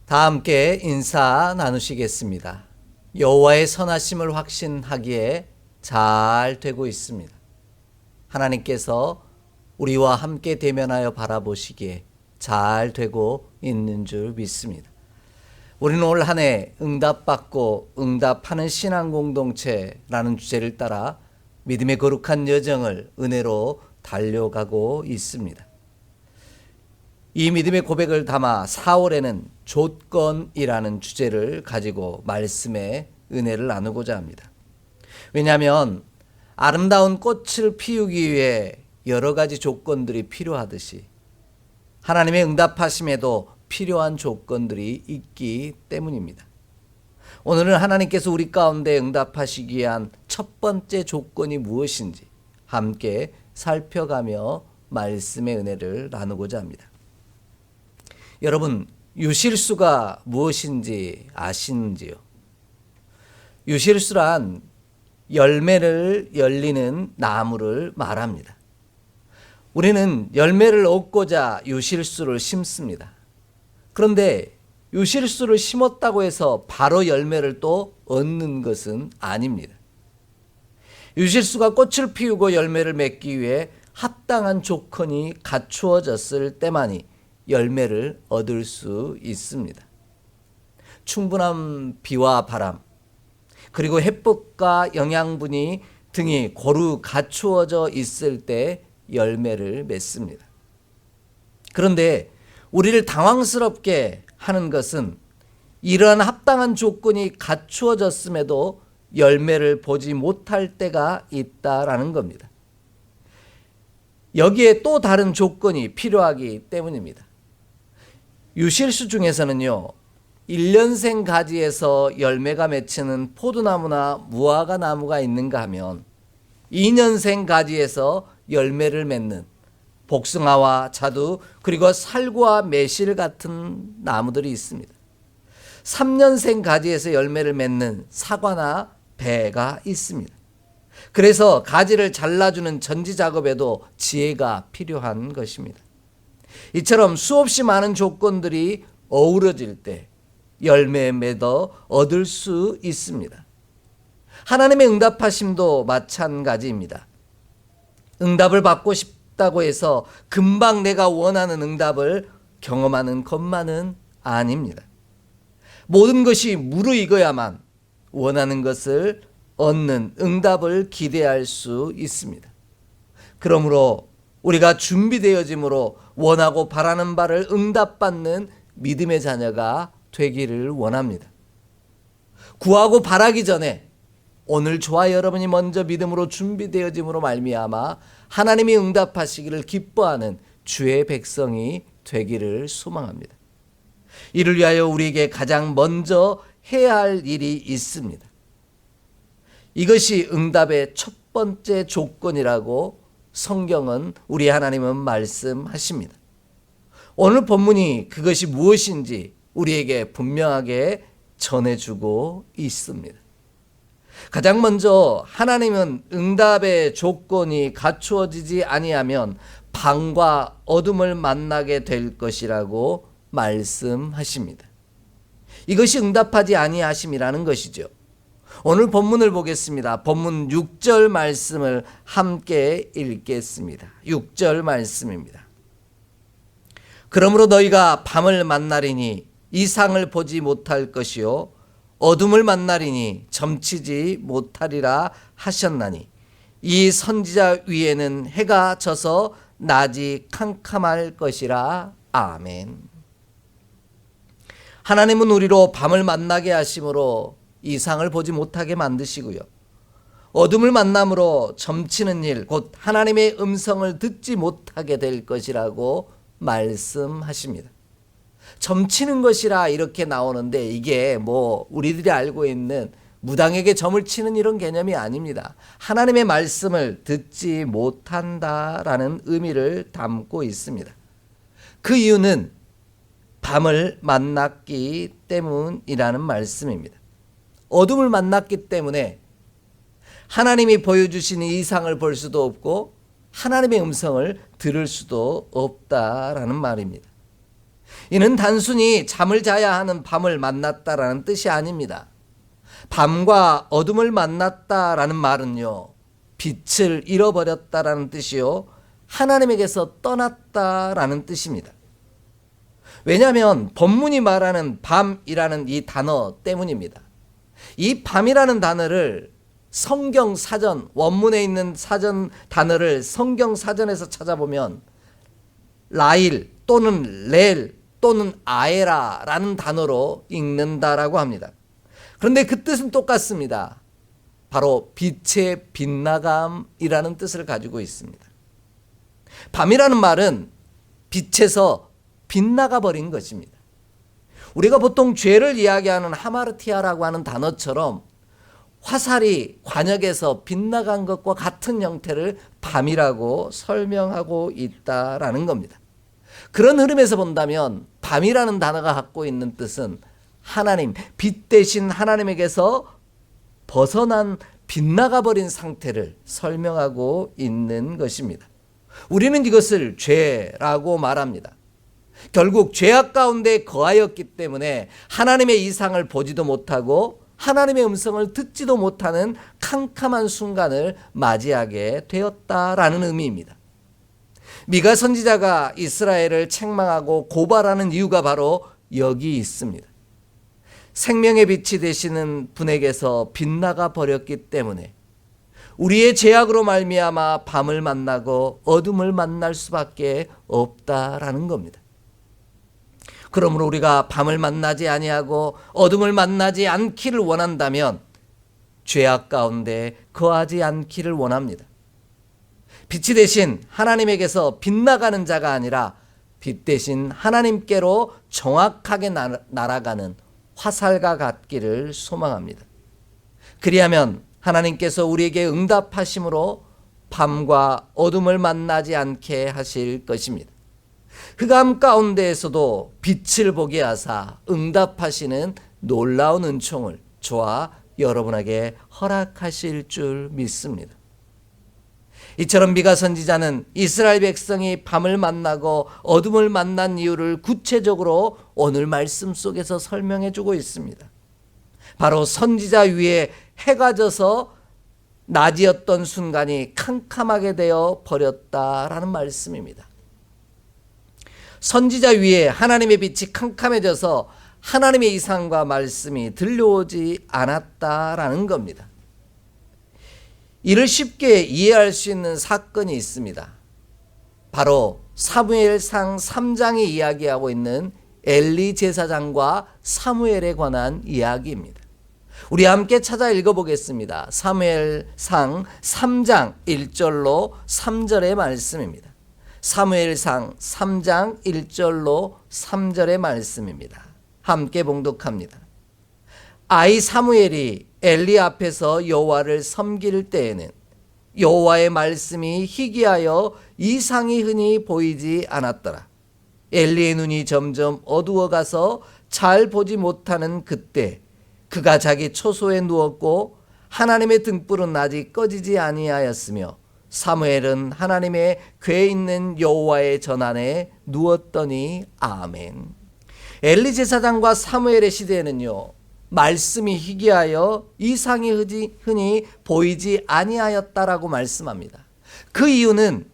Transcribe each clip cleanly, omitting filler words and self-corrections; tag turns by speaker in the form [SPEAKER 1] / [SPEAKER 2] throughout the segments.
[SPEAKER 1] 다 함께 인사 나누시겠습니다. 여호와의 선하심을 확신하기에 잘 되고 있습니다. 하나님께서 우리와 함께 대면하여 바라보시기에 잘 되고 있는 줄 믿습니다. 우리는 올 한 해 응답받고 응답하는 신앙 공동체라는 주제를 따라 믿음의 거룩한 여정을 은혜로 달려가고 있습니다. 이 믿음의 고백을 담아 4월에는 조건이라는 주제를 가지고 말씀의 은혜를 나누고자 합니다. 왜냐하면 아름다운 꽃을 피우기 위해 여러 가지 조건들이 필요하듯이 하나님의 응답하심에도 필요한 조건들이 있기 때문입니다. 오늘은 하나님께서 우리 가운데 응답하시기 위한 첫 번째 조건이 무엇인지 함께 살펴가며 말씀의 은혜를 나누고자 합니다. 여러분, 유실수가 무엇인지 아시는지요? 유실수란 열매를 열리는 나무를 말합니다. 우리는 열매를 얻고자 유실수를 심습니다. 그런데 유실수를 심었다고 해서 바로 열매를 또 얻는 것은 아닙니다. 유실수가 꽃을 피우고 열매를 맺기 위해 합당한 조건이 갖추어졌을 때만이 열매를 얻을 수 있습니다. 충분한 비와 바람, 그리고 햇빛과 영양분이 등이 고루 갖추어져 있을 때 열매를 맺습니다. 그런데 우리를 당황스럽게 하는 것은 이러한 합당한 조건이 갖추어졌음에도 열매를 보지 못할 때가 있다라는 겁니다. 여기에 또 다른 조건이 필요하기 때문입니다. 유실수 중에서는요, 1년생 가지에서 열매가 맺히는 포도나무나 무화과 나무가 있는가 하면 2년생 가지에서 열매를 맺는 복숭아와 자두, 그리고 살구와 매실 같은 나무들이 있습니다. 3년생 가지에서 열매를 맺는 사과나 배가 있습니다. 그래서 가지를 잘라주는 전지 작업에도 지혜가 필요한 것입니다. 이처럼 수없이 많은 조건들이 어우러질 때 열매에 맺어 얻을 수 있습니다. 하나님의 응답하심도 마찬가지입니다. 응답을 받고 싶다고 해서 금방 내가 원하는 응답을 경험하는 것만은 아닙니다. 모든 것이 무르익어야만 원하는 것을 얻는 응답을 기대할 수 있습니다. 그러므로 우리가 준비되어짐으로 원하고 바라는 바를 응답받는 믿음의 자녀가 되기를 원합니다. 구하고 바라기 전에 오늘 저와 여러분이 먼저 믿음으로 준비되어짐으로 말미암아 하나님이 응답하시기를 기뻐하는 주의 백성이 되기를 소망합니다. 이를 위하여 우리에게 가장 먼저 해야 할 일이 있습니다. 이것이 응답의 첫 번째 조건이라고 성경은 우리 하나님은 말씀하십니다. 오늘 본문이 그것이 무엇인지 우리에게 분명하게 전해주고 있습니다. 가장 먼저 하나님은 응답의 조건이 갖추어지지 아니하면 밤과 어둠을 만나게 될 것이라고 말씀하십니다. 이것이 응답하지 아니하심이라는 것이죠. 오늘 본문을 보겠습니다. 본문 6절 말씀을 함께 읽겠습니다. 6절 말씀입니다. 그러므로 너희가 밤을 만나리니 이상을 보지 못할 것이요 어둠을 만나리니 점치지 못하리라 하셨나니 이 선지자 위에는 해가 져서 낮이 캄캄할 것이라. 아멘. 하나님은 우리로 밤을 만나게 하심으로 이상을 보지 못하게 만드시고요, 어둠을 만남으로 점치는 일, 곧 하나님의 음성을 듣지 못하게 될 것이라고 말씀하십니다. 점치는 것이라 이렇게 나오는데 이게 우리들이 알고 있는 무당에게 점을 치는 이런 개념이 아닙니다. 하나님의 말씀을 듣지 못한다라는 의미를 담고 있습니다. 그 이유는 밤을 만났기 때문이라는 말씀입니다. 어둠을 만났기 때문에 하나님이 보여주시는 이상을 볼 수도 없고 하나님의 음성을 들을 수도 없다라는 말입니다. 이는 단순히 잠을 자야 하는 밤을 만났다라는 뜻이 아닙니다. 밤과 어둠을 만났다라는 말은요, 빛을 잃어버렸다라는 뜻이요, 하나님에게서 떠났다라는 뜻입니다. 왜냐하면 본문이 말하는 밤이라는 이 단어 때문입니다. 이 밤이라는 단어를 성경 사전, 원문에 있는 사전 단어를 성경 사전에서 찾아보면 라일 또는 렐 또는 아에라라는 단어로 읽는다라고 합니다. 그런데 그 뜻은 똑같습니다. 바로 빛의 빛나감이라는 뜻을 가지고 있습니다. 밤이라는 말은 빛에서 빗나가 버린 것입니다. 우리가 보통 죄를 이야기하는 하마르티아라고 하는 단어처럼 화살이 관역에서 빗나간 것과 같은 형태를 밤이라고 설명하고 있다라는 겁니다. 그런 흐름에서 본다면 밤이라는 단어가 갖고 있는 뜻은 하나님, 빛 대신 하나님에게서 벗어난 빗나가 버린 상태를 설명하고 있는 것입니다. 우리는 이것을 죄라고 말합니다. 결국 죄악 가운데 거하였기 때문에 하나님의 이상을 보지도 못하고 하나님의 음성을 듣지도 못하는 캄캄한 순간을 맞이하게 되었다라는 의미입니다. 미가 선지자가 이스라엘을 책망하고 고발하는 이유가 바로 여기 있습니다. 생명의 빛이 되시는 분에게서 빗나가 버렸기 때문에 우리의 죄악으로 말미암아 밤을 만나고 어둠을 만날 수밖에 없다라는 겁니다. 그러므로 우리가 밤을 만나지 아니하고 어둠을 만나지 않기를 원한다면 죄악 가운데 거하지 않기를 원합니다. 빛이 대신 하나님에게서 빗나가는 자가 아니라 빛 대신 하나님께로 정확하게 날아가는 화살과 같기를 소망합니다. 그리하면 하나님께서 우리에게 응답하심으로 밤과 어둠을 만나지 않게 하실 것입니다. 흑암 가운데에서도 빛을 보게 하사 응답하시는 놀라운 은총을 저와 여러분에게 허락하실 줄 믿습니다. 이처럼 미가 선지자는 이스라엘 백성이 밤을 만나고 어둠을 만난 이유를 구체적으로 오늘 말씀 속에서 설명해 주고 있습니다. 바로 선지자 위에 해가 져서 낮이었던 순간이 캄캄하게 되어 버렸다라는 말씀입니다. 선지자 위에 하나님의 빛이 캄캄해져서 하나님의 이상과 말씀이 들려오지 않았다라는 겁니다. 이를 쉽게 이해할 수 있는 사건이 있습니다. 바로 사무엘상 3장이 이야기하고 있는 엘리 제사장과 사무엘에 관한 이야기입니다. 우리 함께 찾아 읽어보겠습니다. 사무엘상 3장 1절로 3절의 말씀입니다. 사무엘상 3장 1절로 3절의 말씀입니다. 함께 봉독합니다. 아이 사무엘이 엘리 앞에서 여호와를 섬길 때에는 여호와의 말씀이 희귀하여 이상이 흔히 보이지 않았더라. 엘리의 눈이 점점 어두워가서 잘 보지 못하는 그때 그가 자기 초소에 누웠고 하나님의 등불은 아직 꺼지지 아니하였으며 사무엘은 하나님의 궤에 있는 여호와의 전안에 누웠더니 아멘. 엘리 제사장과 사무엘의 시대에는요, 말씀이 희귀하여 이상이 흔히 보이지 아니하였다라고 말씀합니다. 그 이유는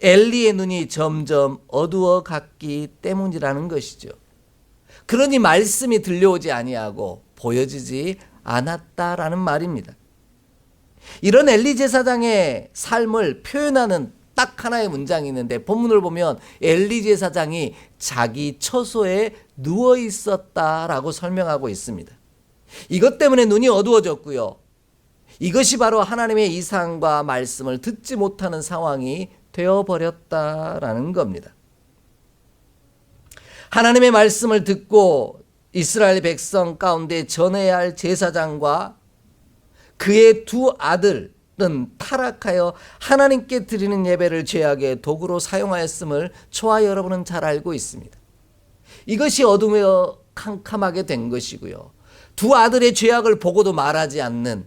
[SPEAKER 1] 엘리의 눈이 점점 어두워 갔기 때문이라는 것이죠. 그러니 말씀이 들려오지 아니하고 보여지지 않았다라는 말입니다. 이런 엘리 제사장의 삶을 표현하는 딱 하나의 문장이 있는데 본문을 보면 엘리 제사장이 자기 처소에 누워 있었다라고 설명하고 있습니다. 이것 때문에 눈이 어두워졌고요. 이것이 바로 하나님의 이상과 말씀을 듣지 못하는 상황이 되어버렸다라는 겁니다. 하나님의 말씀을 듣고 이스라엘 백성 가운데 전해야 할 제사장과 그의 두 아들은 타락하여 하나님께 드리는 예배를 죄악의 도구로 사용하였음을 저와 여러분은 잘 알고 있습니다. 이것이 어둠에 캄캄하게 된 것이고요. 두 아들의 죄악을 보고도 말하지 않는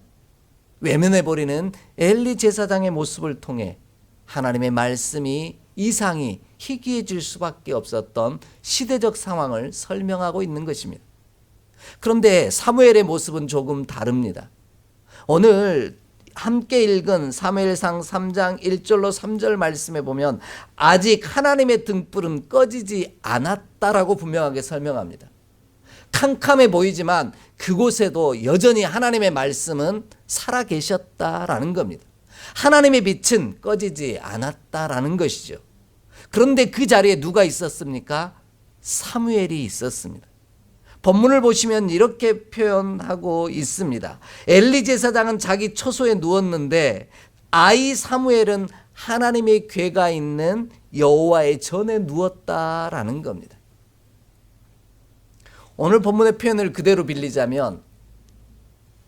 [SPEAKER 1] 외면해버리는 엘리 제사장의 모습을 통해 하나님의 말씀이 이상이 희귀해질 수밖에 없었던 시대적 상황을 설명하고 있는 것입니다. 그런데 사무엘의 모습은 조금 다릅니다. 오늘 함께 읽은 사무엘상 3장 1절로 3절 말씀에 보면 아직 하나님의 등불은 꺼지지 않았다라고 분명하게 설명합니다. 캄캄해 보이지만 그곳에도 여전히 하나님의 말씀은 살아계셨다라는 겁니다. 하나님의 빛은 꺼지지 않았다라는 것이죠. 그런데 그 자리에 누가 있었습니까? 사무엘이 있었습니다. 본문을 보시면 이렇게 표현하고 있습니다. 엘리 제사장은 자기 처소에 누웠는데 아이 사무엘은 하나님의 궤가 있는 여호와의 전에 누웠다라는 겁니다. 오늘 본문의 표현을 그대로 빌리자면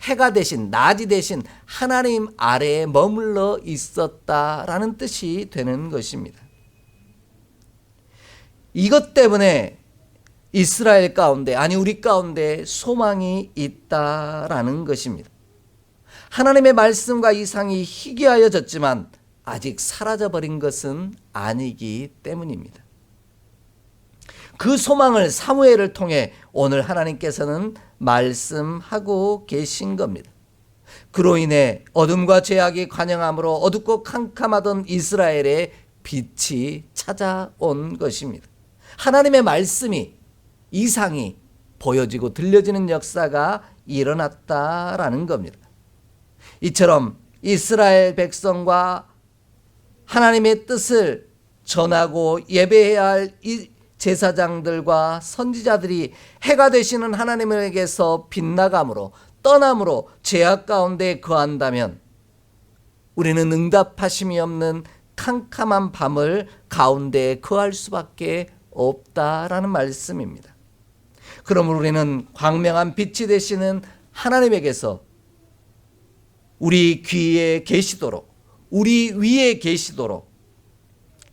[SPEAKER 1] 해가 대신 낮이 대신 하나님 아래에 머물러 있었다라는 뜻이 되는 것입니다. 이것 때문에 이스라엘 가운데, 아니 우리 가운데 소망이 있다라는 것입니다. 하나님의 말씀과 이상이 희귀하여졌지만 아직 사라져버린 것은 아니기 때문입니다. 그 소망을 사무엘을 통해 오늘 하나님께서는 말씀하고 계신 겁니다. 그로 인해 어둠과 죄악이 관영함으로 어둡고 캄캄하던 이스라엘의 빛이 찾아온 것입니다. 하나님의 말씀이 이상이 보여지고 들려지는 역사가 일어났다라는 겁니다. 이처럼 이스라엘 백성과 하나님의 뜻을 전하고 예배해야 할 이 제사장들과 선지자들이 해가 되시는 하나님에게서 빗나감으로 떠남으로 죄악 가운데 거한다면 우리는 응답하심이 없는 캄캄한 밤을 가운데 거할 수밖에 없다라는 말씀입니다. 그러므로 우리는 광명한 빛이 되시는 하나님에게서 우리 귀에 계시도록, 우리 위에 계시도록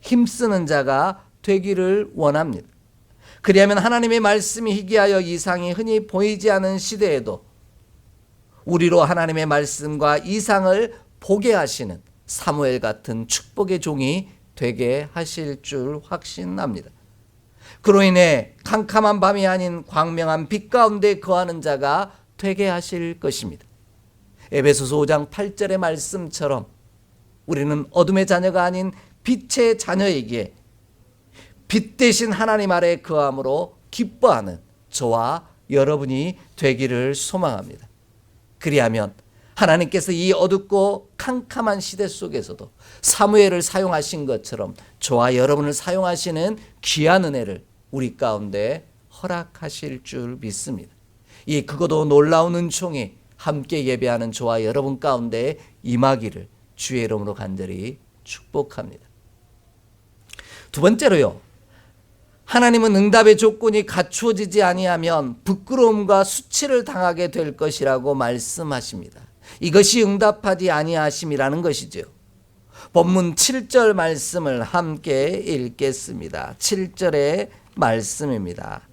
[SPEAKER 1] 힘쓰는 자가 되기를 원합니다. 그리하면 하나님의 말씀이 희귀하여 이상이 흔히 보이지 않은 시대에도 우리로 하나님의 말씀과 이상을 보게 하시는 사무엘 같은 축복의 종이 되게 하실 줄 확신합니다. 그로 인해 캄캄한 밤이 아닌 광명한 빛 가운데 거하는 자가 되게 하실 것입니다. 에베소서 5장 8절의 말씀처럼 우리는 어둠의 자녀가 아닌 빛의 자녀이기에 빛 대신 하나님 아래 거함으로 기뻐하는 저와 여러분이 되기를 소망합니다. 그리하면 하나님께서 이 어둡고 캄캄한 시대 속에서도 사무엘을 사용하신 것처럼 저와 여러분을 사용하시는 귀한 은혜를 우리 가운데 허락하실 줄 믿습니다. 이 크고도 놀라운 은총이 함께 예배하는 저와 여러분 가운데 임하기를 주의 이름으로 간절히 축복합니다. 두 번째로요, 하나님은 응답의 조건이 갖추어지지 아니하면 부끄러움과 수치를 당하게 될 것이라고 말씀하십니다. 이것이 응답하지 아니하심이라는 것이죠. 본문 7절 말씀을 함께 읽겠습니다. 7절의 말씀입니다.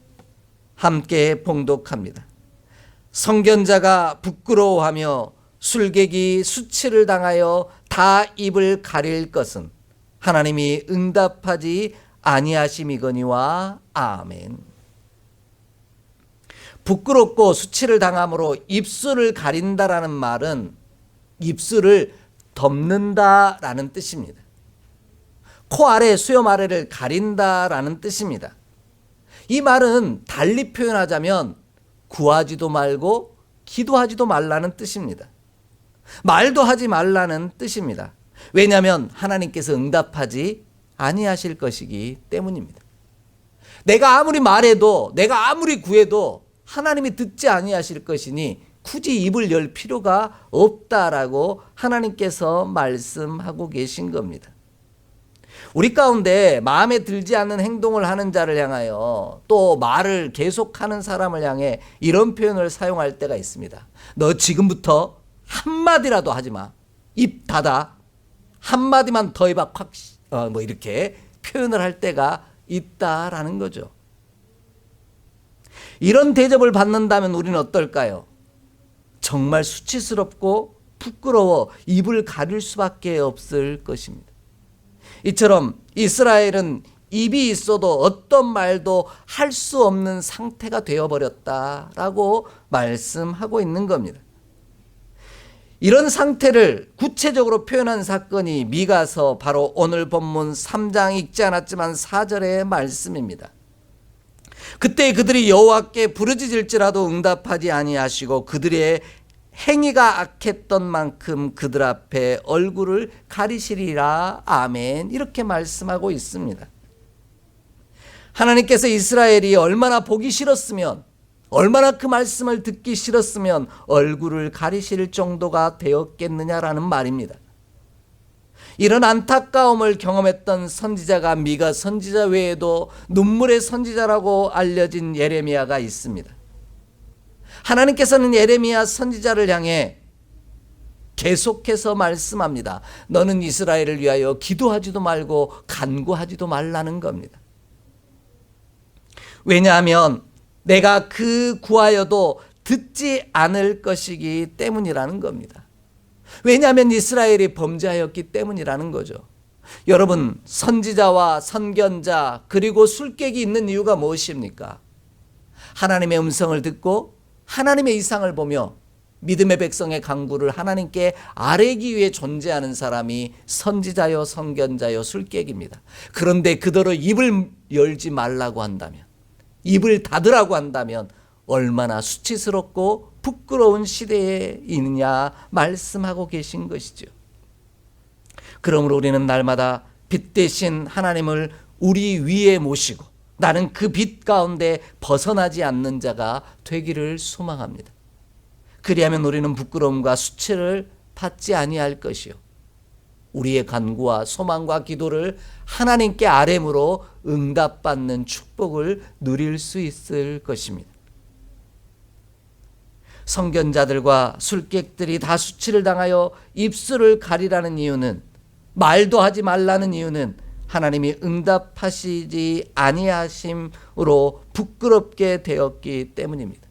[SPEAKER 1] 함께 봉독합니다. 성견자가 부끄러워하며 술객이 수치를 당하여 다 입을 가릴 것은 하나님이 응답하지 아니하심이거니와 아멘. 부끄럽고 수치를 당함으로 입술을 가린다라는 말은 입술을 덮는다라는 뜻입니다. 코 아래 수염 아래를 가린다라는 뜻입니다. 이 말은 달리 표현하자면 구하지도 말고 기도하지도 말라는 뜻입니다. 말도 하지 말라는 뜻입니다. 왜냐하면 하나님께서 응답하지 아니하실 것이기 때문입니다. 내가 아무리 말해도, 내가 아무리 구해도 하나님이 듣지 아니하실 것이니 굳이 입을 열 필요가 없다라고 하나님께서 말씀하고 계신 겁니다. 우리 가운데 마음에 들지 않는 행동을 하는 자를 향하여 또 말을 계속하는 사람을 향해 이런 표현을 사용할 때가 있습니다. 너 지금부터 한마디라도 하지 마. 입 닫아. 한마디만 더 해봐. 뭐 이렇게 표현을 할 때가 있다라는 거죠. 이런 대접을 받는다면 우리는 어떨까요? 정말 수치스럽고 부끄러워 입을 가릴 수밖에 없을 것입니다. 이처럼 이스라엘은 입이 있어도 어떤 말도 할 수 없는 상태가 되어버렸다라고 말씀하고 있는 겁니다. 이런 상태를 구체적으로 표현한 사건이 미가서 바로 오늘 본문 3장 읽지 않았지만 4절의 말씀입니다. 그때 그들이 여호와께 부르짖을지라도 응답하지 아니하시고 그들의 행위가 악했던 만큼 그들 앞에 얼굴을 가리시리라. 아멘. 이렇게 말씀하고 있습니다. 하나님께서 이스라엘이 얼마나 보기 싫었으면, 얼마나 그 말씀을 듣기 싫었으면 얼굴을 가리실 정도가 되었겠느냐라는 말입니다. 이런 안타까움을 경험했던 선지자가 미가 선지자 외에도 눈물의 선지자라고 알려진 예레미야가 있습니다. 하나님께서는 예레미야 선지자를 향해 계속해서 말씀합니다. 너는 이스라엘을 위하여 기도하지도 말고 간구하지도 말라는 겁니다. 왜냐하면 내가 그 구하여도 듣지 않을 것이기 때문이라는 겁니다. 왜냐하면 이스라엘이 범죄하였기 때문이라는 거죠. 여러분, 선지자와 선견자 그리고 술객이 있는 이유가 무엇입니까? 하나님의 음성을 듣고 하나님의 이상을 보며 믿음의 백성의 간구를 하나님께 아뢰기 위해 존재하는 사람이 선지자요 선견자요 술객입니다. 그런데 그대로 입을 열지 말라고 한다면, 입을 닫으라고 한다면 얼마나 수치스럽고 부끄러운 시대에 있느냐 말씀하고 계신 것이죠. 그러므로 우리는 날마다 빛 대신 하나님을 우리 위에 모시고 나는 그 빛 가운데 벗어나지 않는 자가 되기를 소망합니다. 그리하면 우리는 부끄러움과 수치를 받지 아니할 것이요, 우리의 간구와 소망과 기도를 하나님께 아뢰므로 응답받는 축복을 누릴 수 있을 것입니다. 선견자들과 술객들이 다 수치를 당하여 입술을 가리라는 이유는, 말도 하지 말라는 이유는 하나님이 응답하시지 아니하심으로 부끄럽게 되었기 때문입니다.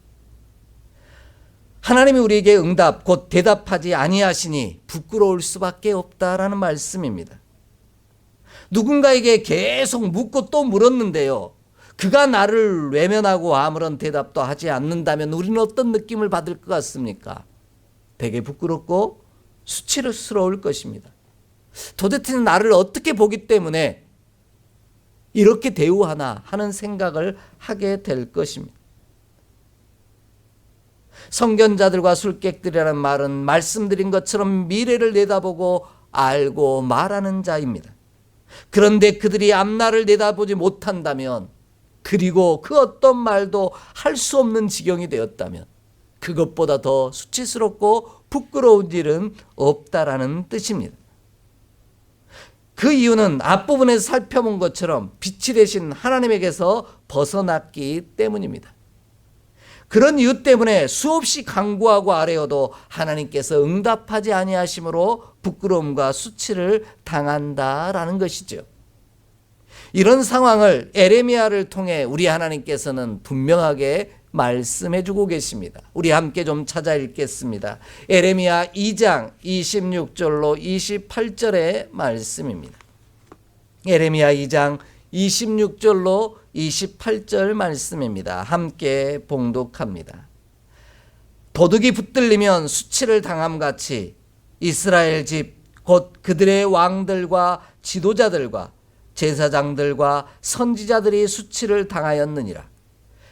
[SPEAKER 1] 하나님이 우리에게 응답, 곧 대답하지 아니하시니 부끄러울 수밖에 없다라는 말씀입니다. 누군가에게 계속 묻고 또 물었는데요, 그가 나를 외면하고 아무런 대답도 하지 않는다면 우리는 어떤 느낌을 받을 것 같습니까? 되게 부끄럽고 수치스러울 것입니다. 도대체 나를 어떻게 보기 때문에 이렇게 대우하나 하는 생각을 하게 될 것입니다. 선견자들과 술객들이라는 말은 말씀드린 것처럼 미래를 내다보고 알고 말하는 자입니다. 그런데 그들이 앞날을 내다보지 못한다면, 그리고 그 어떤 말도 할 수 없는 지경이 되었다면 그것보다 더 수치스럽고 부끄러운 일은 없다라는 뜻입니다. 그 이유는 앞부분에서 살펴본 것처럼 빛이 되신 하나님에게서 벗어났기 때문입니다. 그런 이유 때문에 수없이 간구하고 아뢰어도 하나님께서 응답하지 아니하심으로 부끄러움과 수치를 당한다라는 것이죠. 이런 상황을 예레미야를 통해 우리 하나님께서는 분명하게 말씀해 주고 계십니다. 우리 함께 좀 찾아 읽겠습니다. 예레미야 2장 26절로 28절의 말씀입니다. 예레미야 2장 26절로 28절 말씀입니다. 함께 봉독합니다. 도둑이 붙들리면 수치를 당함같이 이스라엘 집 곧 그들의 왕들과 지도자들과 제사장들과 선지자들이 수치를 당하였느니라.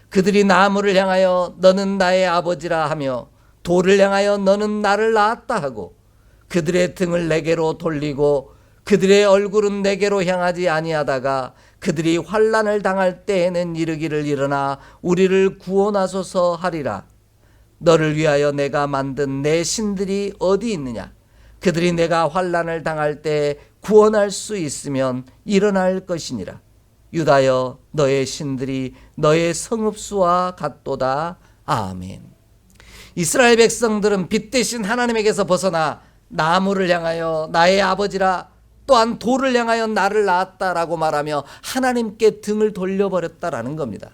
[SPEAKER 1] 그들이 나무를 향하여 너는 나의 아버지라 하며 돌을 향하여 너는 나를 낳았다 하고 그들의 등을 내게로 돌리고 그들의 얼굴은 내게로 향하지 아니하다가 그들이 환난을 당할 때에는 이르기를 일어나 우리를 구원하소서 하리라. 너를 위하여 내가 만든 내 신들이 어디 있느냐? 그들이 내가 환난을 당할 때 구원할 수 있으면 일어날 것이니라. 유다여 너의 신들이 너의 성읍수와 같도다. 아멘. 이스라엘 백성들은 빛 대신 하나님에게서 벗어나 나무를 향하여 나의 아버지라, 또한 돌을 향하여 나를 낳았다라고 말하며 하나님께 등을 돌려버렸다라는 겁니다.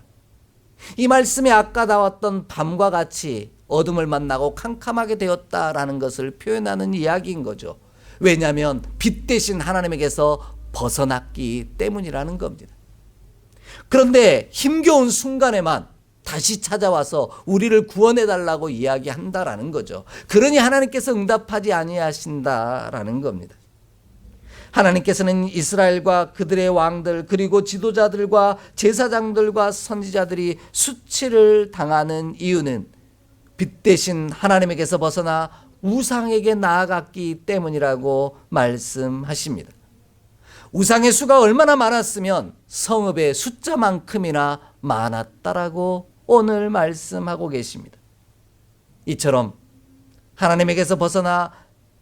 [SPEAKER 1] 이 말씀이 아까 나왔던 밤과 같이 어둠을 만나고 캄캄하게 되었다라는 것을 표현하는 이야기인 거죠. 왜냐하면 빛 대신 하나님에게서 벗어났기 때문이라는 겁니다. 그런데 힘겨운 순간에만 다시 찾아와서 우리를 구원해 달라고 이야기한다라는 거죠. 그러니 하나님께서 응답하지 아니하신다라는 겁니다. 하나님께서는 이스라엘과 그들의 왕들 그리고 지도자들과 제사장들과 선지자들이 수치를 당하는 이유는 빛 대신 하나님에게서 벗어나 우상에게 나아갔기 때문이라고 말씀하십니다. 우상의 수가 얼마나 많았으면 성읍의 숫자만큼이나 많았다라고 오늘 말씀하고 계십니다. 이처럼 하나님에게서 벗어나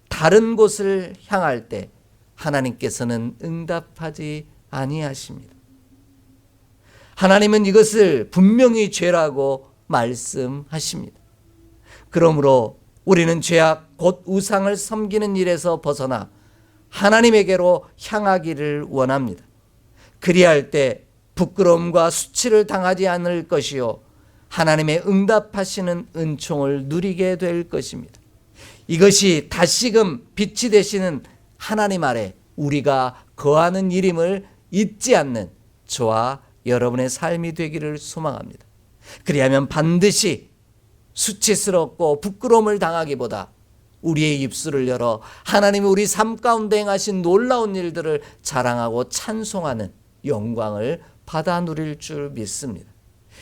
[SPEAKER 1] 다른 곳을 향할 때 하나님께서는 응답하지 아니하십니다. 하나님은 이것을 분명히 죄라고 말씀하십니다. 그러므로 우리는 죄악 곧 우상을 섬기는 일에서 벗어나 하나님에게로 향하기를 원합니다. 그리할 때 부끄러움과 수치를 당하지 않을 것이요 하나님의 응답하시는 은총을 누리게 될 것입니다. 이것이 다시금 빛이 되시는 하나님 아래 우리가 거하는 일임을 잊지 않는 저와 여러분의 삶이 되기를 소망합니다. 그리하면 반드시 수치스럽고 부끄러움을 당하기보다 우리의 입술을 열어 하나님이 우리 삶 가운데 행하신 놀라운 일들을 자랑하고 찬송하는 영광을 받아 누릴 줄 믿습니다.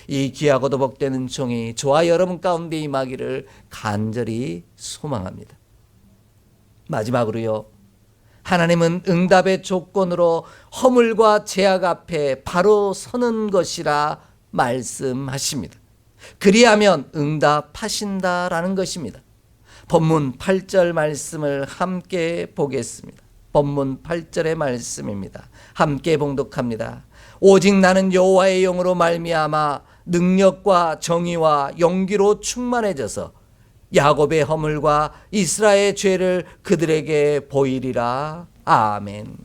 [SPEAKER 1] 이 귀하고도 복된 은총이 저와 여러분 가운데 임하기를 간절히 소망합니다. 마지막으로요, 하나님은 응답의 조건으로 허물과 죄악 앞에 바로 서는 것이라 말씀하십니다. 그리하면 응답하신다라는 것입니다. 본문 8절 말씀을 함께 보겠습니다. 본문 8절의 말씀입니다. 함께 봉독합니다. 오직 나는 여호와의 영으로 말미암아 능력과 정의와 용기로 충만해져서 야곱의 허물과 이스라엘의 죄를 그들에게 보이리라. 아멘.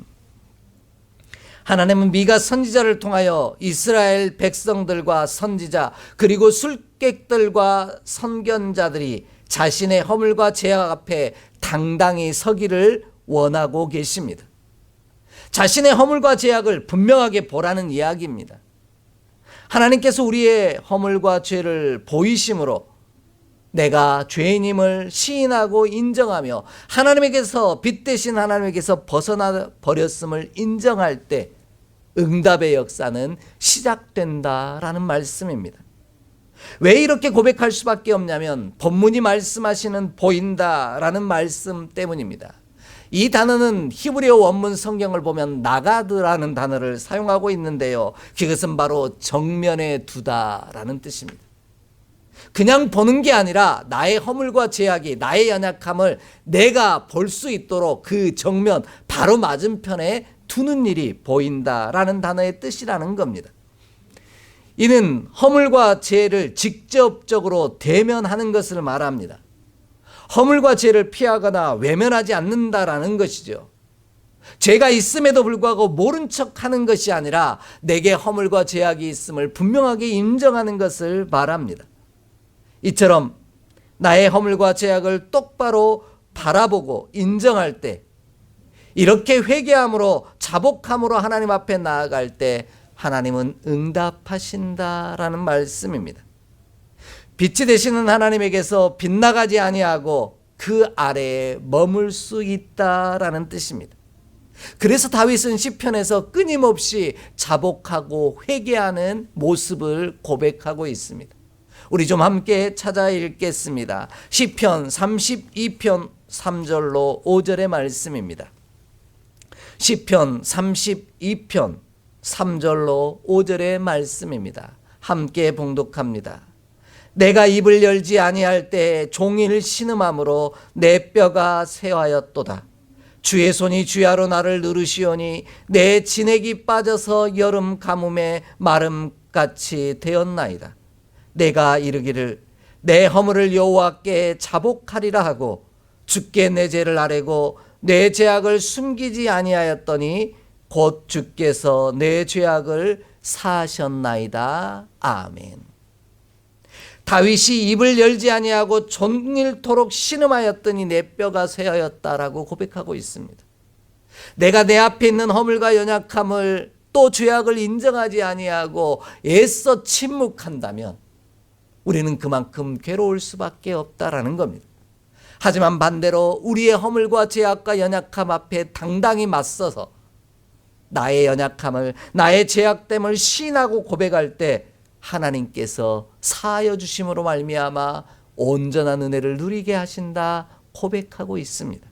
[SPEAKER 1] 하나님은 미가 선지자를 통하여 이스라엘 백성들과 선지자 그리고 술객들과 선견자들이 자신의 허물과 죄악 앞에 당당히 서기를 원하고 계십니다. 자신의 허물과 죄악을 분명하게 보라는 이야기입니다. 하나님께서 우리의 허물과 죄를 보이심으로 내가 죄인임을 시인하고 인정하며 하나님에게서 빛 대신 하나님에게서 벗어나 버렸음을 인정할 때 응답의 역사는 시작된다라는 말씀입니다. 왜 이렇게 고백할 수밖에 없냐면 본문이 말씀하시는 보인다라는 말씀 때문입니다. 이 단어는 히브리어 원문 성경을 보면 나가드라는 단어를 사용하고 있는데요, 그것은 바로 정면에 두다라는 뜻입니다. 그냥 보는 게 아니라 나의 허물과 죄악이, 나의 연약함을 내가 볼 수 있도록 그 정면 바로 맞은편에 두는 일이 보인다라는 단어의 뜻이라는 겁니다. 이는 허물과 죄를 직접적으로 대면하는 것을 말합니다. 허물과 죄를 피하거나 외면하지 않는다라는 것이죠. 죄가 있음에도 불구하고 모른 척하는 것이 아니라 내게 허물과 죄악이 있음을 분명하게 인정하는 것을 말합니다. 이처럼 나의 허물과 죄악을 똑바로 바라보고 인정할 때, 이렇게 회개함으로 자복함으로 하나님 앞에 나아갈 때 하나님은 응답하신다라는 말씀입니다. 빛이 되시는 하나님에게서 빗나가지 아니하고 그 아래에 머물 수 있다라는 뜻입니다. 그래서 다윗은 시편에서 끊임없이 자복하고 회개하는 모습을 고백하고 있습니다. 우리 좀 함께 찾아 읽겠습니다. 시편 32편 3절로 5절의 말씀입니다. 시편 32편 3절로 5절의 말씀입니다. 함께 봉독합니다. 내가 입을 열지 아니할 때 종일 신음함으로 내 뼈가 쇠하였도다. 주의 손이 주야로 나를 누르시오니 내 진액이 빠져서 여름 가뭄에 마름같이 되었나이다. 내가 이르기를 내 허물을 여호와께 자복하리라 하고 주께 내 죄를 아뢰고 내 죄악을 숨기지 아니하였더니 곧 주께서 내 죄악을 사하셨나이다. 아멘. 다윗이 입을 열지 아니하고 종일토록 신음하였더니 내 뼈가 쇠하였다라고 고백하고 있습니다. 내가 내 앞에 있는 허물과 연약함을 또 죄악을 인정하지 아니하고 애써 침묵한다면 우리는 그만큼 괴로울 수밖에 없다라는 겁니다. 하지만 반대로 우리의 허물과 죄악과 연약함 앞에 당당히 맞서서 나의 연약함을, 나의 죄악됨을 시인하고 고백할 때 하나님께서 사하여 주심으로 말미암아 온전한 은혜를 누리게 하신다 고백하고 있습니다.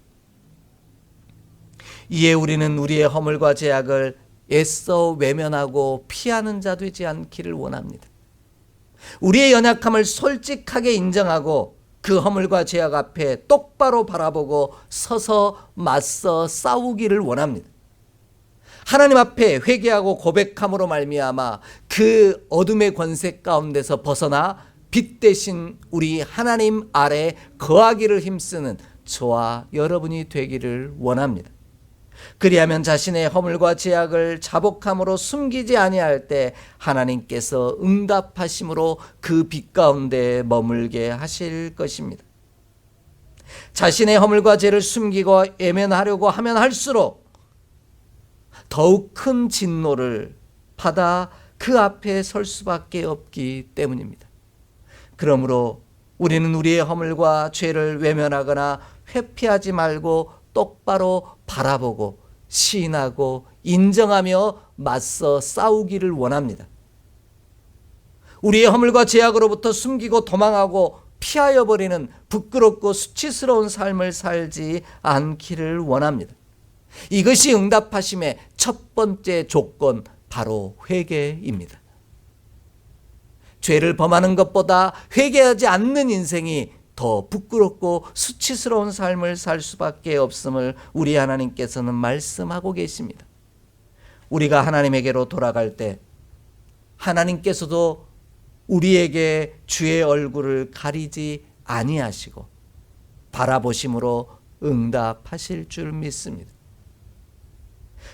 [SPEAKER 1] 이에 우리는 우리의 허물과 죄악을 애써 외면하고 피하는 자 되지 않기를 원합니다. 우리의 연약함을 솔직하게 인정하고 그 허물과 죄악 앞에 똑바로 바라보고 서서 맞서 싸우기를 원합니다. 하나님 앞에 회개하고 고백함으로 말미암아 그 어둠의 권세 가운데서 벗어나 빛 대신 우리 하나님 아래 거하기를 힘쓰는 저와 여러분이 되기를 원합니다. 그리하면 자신의 허물과 죄악을 자복함으로 숨기지 아니할 때 하나님께서 응답하심으로 그 빛 가운데 머물게 하실 것입니다. 자신의 허물과 죄를 숨기고 외면하려고 하면 할수록 더욱 큰 진노를 받아 그 앞에 설 수밖에 없기 때문입니다. 그러므로 우리는 우리의 허물과 죄를 외면하거나 회피하지 말고 똑바로 바라보고 시인하고 인정하며 맞서 싸우기를 원합니다. 우리의 허물과 죄악으로부터 숨기고 도망하고 피하여 버리는 부끄럽고 수치스러운 삶을 살지 않기를 원합니다. 이것이 응답하심의 첫 번째 조건, 바로 회개입니다. 죄를 범하는 것보다 회개하지 않는 인생이 더 부끄럽고 수치스러운 삶을 살 수밖에 없음을 우리 하나님께서는 말씀하고 계십니다. 우리가 하나님에게로 돌아갈 때 하나님께서도 우리에게 주의 얼굴을 가리지 아니하시고 바라보심으로 응답하실 줄 믿습니다.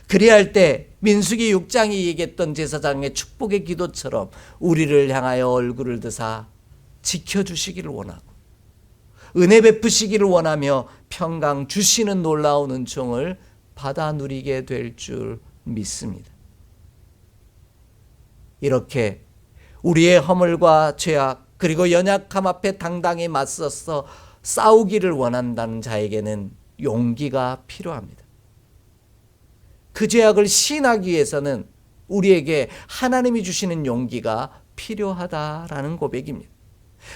[SPEAKER 1] 그리할 때 민수기 6장이 얘기했던 제사장의 축복의 기도처럼 우리를 향하여 얼굴을 드사 지켜주시기를 원하고 은혜 베푸시기를 원하며 평강 주시는 놀라운 은총을 받아 누리게 될 줄 믿습니다. 이렇게 우리의 허물과 죄악 그리고 연약함 앞에 당당히 맞서서 싸우기를 원한다는 자에게는 용기가 필요합니다. 그 죄악을 시인하기 위해서는 우리에게 하나님이 주시는 용기가 필요하다라는 고백입니다.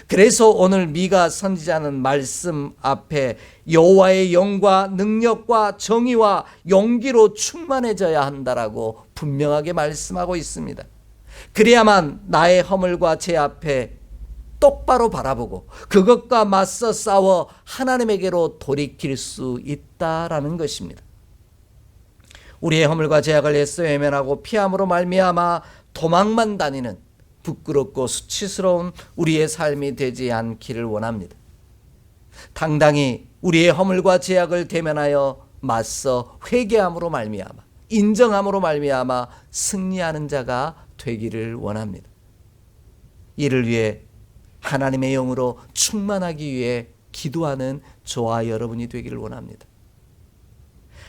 [SPEAKER 1] 그래서 오늘 미가 선지자는 말씀 앞에 여호와의 영과 능력과 정의와 용기로 충만해져야 한다라고 분명하게 말씀하고 있습니다. 그래야만 나의 허물과 죄 앞에 똑바로 바라보고 그것과 맞서 싸워 하나님에게로 돌이킬 수 있다라는 것입니다. 우리의 허물과 죄악을 애써 외면하고 피함으로 말미암아 도망만 다니는 부끄럽고 수치스러운 우리의 삶이 되지 않기를 원합니다. 당당히 우리의 허물과 죄악을 대면하여 맞서 회개함으로 말미암아 인정함으로 말미암아 승리하는 자가 되기를 원합니다. 이를 위해 하나님의 영으로 충만하기 위해 기도하는 저와 여러분이 되기를 원합니다.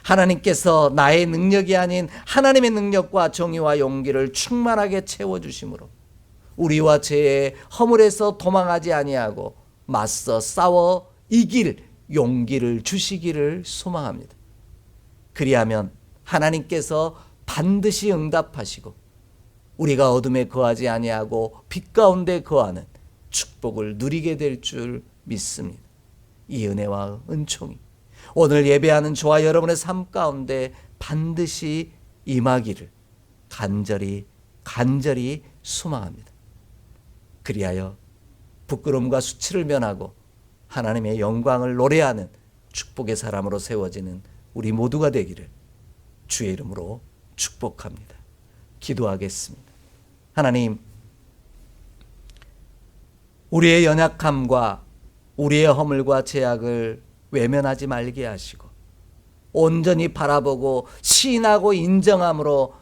[SPEAKER 1] 하나님께서 나의 능력이 아닌 하나님의 능력과 정의와 용기를 충만하게 채워주심으로 우리와 죄의 허물에서 도망하지 아니하고 맞서 싸워 이길 용기를 주시기를 소망합니다. 그리하면 하나님께서 반드시 응답하시고 우리가 어둠에 거하지 아니하고 빛 가운데 거하는 축복을 누리게 될 줄 믿습니다. 이 은혜와 은총이 오늘 예배하는 저와 여러분의 삶 가운데 반드시 임하기를 간절히 소망합니다. 그리하여 부끄러움과 수치를 면하고 하나님의 영광을 노래하는 축복의 사람으로 세워지는 우리 모두가 되기를 주의 이름으로 축복합니다. 기도하겠습니다. 하나님, 우리의 연약함과 우리의 허물과 죄악을 외면하지 말게 하시고 온전히 바라보고 시인하고 인정함으로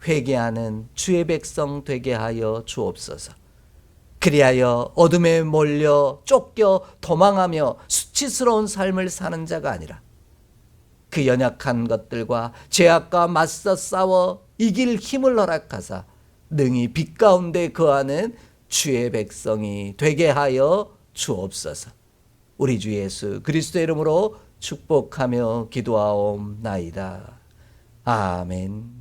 [SPEAKER 1] 회개하는 주의 백성 되게 하여 주옵소서. 그리하여 어둠에 몰려 쫓겨 도망하며 수치스러운 삶을 사는 자가 아니라 그 연약한 것들과 죄악과 맞서 싸워 이길 힘을 허락하사 능히 빛 가운데 거하는 주의 백성이 되게 하여 주옵소서. 우리 주 예수 그리스도의 이름으로 축복하며 기도하옵나이다. 아멘.